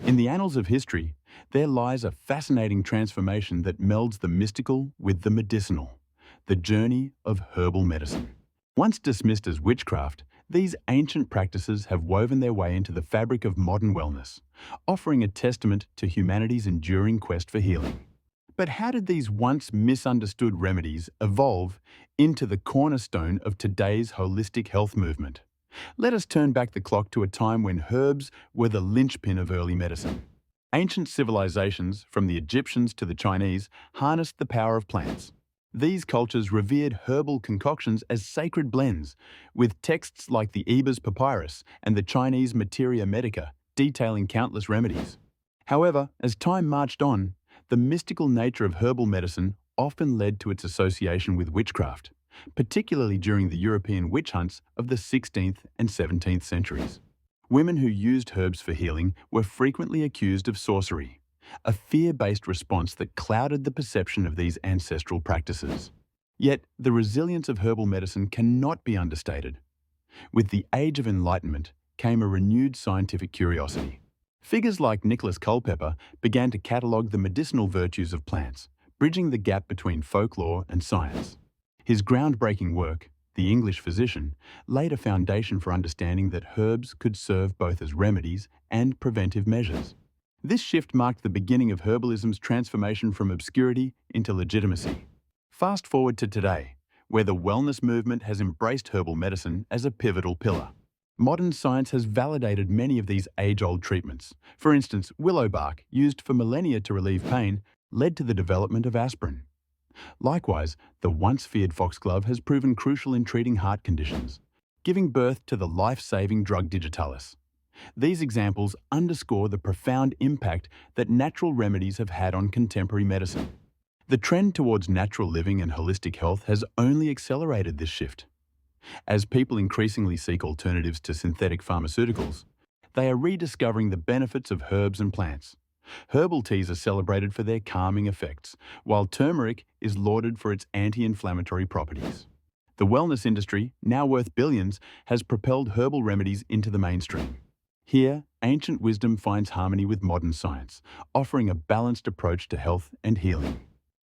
In the annals of history, there lies a fascinating transformation that melds the mystical with the medicinal, the journey of herbal medicine. Once dismissed as witchcraft, these ancient practices have woven their way into the fabric of modern wellness, offering a testament to humanity's enduring quest for healing. But how did these once misunderstood remedies evolve into the cornerstone of today's holistic health movement? Let us turn back the clock to a time when herbs were the linchpin of early medicine. Ancient civilizations, from the Egyptians to the Chinese, harnessed the power of plants. These cultures revered herbal concoctions as sacred blends, with texts like the Ebers Papyrus and the Chinese Materia Medica detailing countless remedies. However, as time marched on, the mystical nature of herbal medicine often led to its association with witchcraft, particularly during the European witch hunts of the 16th and 17th centuries. Women who used herbs for healing were frequently accused of sorcery, a fear-based response that clouded the perception of these ancestral practices. Yet, the resilience of herbal medicine cannot be understated. With the Age of Enlightenment came a renewed scientific curiosity. Figures like Nicholas Culpeper began to catalogue the medicinal virtues of plants, bridging the gap between folklore and science. His groundbreaking work, The English Physician, laid a foundation for understanding that herbs could serve both as remedies and preventive measures. This shift marked the beginning of herbalism's transformation from obscurity into legitimacy. Fast forward to today, where the wellness movement has embraced herbal medicine as a pivotal pillar. Modern science has validated many of these age-old treatments. For instance, willow bark, used for millennia to relieve pain, led to the development of aspirin. Likewise, the once-feared foxglove has proven crucial in treating heart conditions, giving birth to the life-saving drug digitalis. These examples underscore the profound impact that natural remedies have had on contemporary medicine. The trend towards natural living and holistic health has only accelerated this shift. As people increasingly seek alternatives to synthetic pharmaceuticals, they are rediscovering the benefits of herbs and plants. Herbal teas are celebrated for their calming effects, while turmeric is lauded for its anti-inflammatory properties. The wellness industry, now worth billions, has propelled herbal remedies into the mainstream. Here, ancient wisdom finds harmony with modern science, offering a balanced approach to health and healing.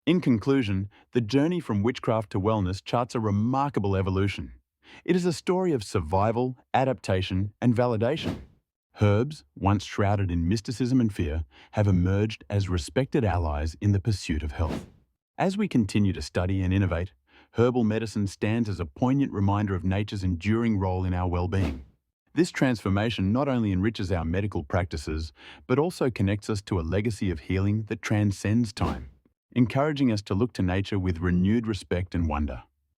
In conclusion, the journey from witchcraft to wellness charts a remarkable evolution. It is a story of survival, adaptation, and validation. Herbs, once shrouded in mysticism and fear, have emerged as respected allies in the pursuit of health. As we continue to study and innovate, herbal medicine stands as a poignant reminder of nature's enduring role in our well-being. This transformation not only enriches our medical practices, but also connects us to a legacy of healing that transcends time, encouraging us to look to nature with renewed respect and wonder.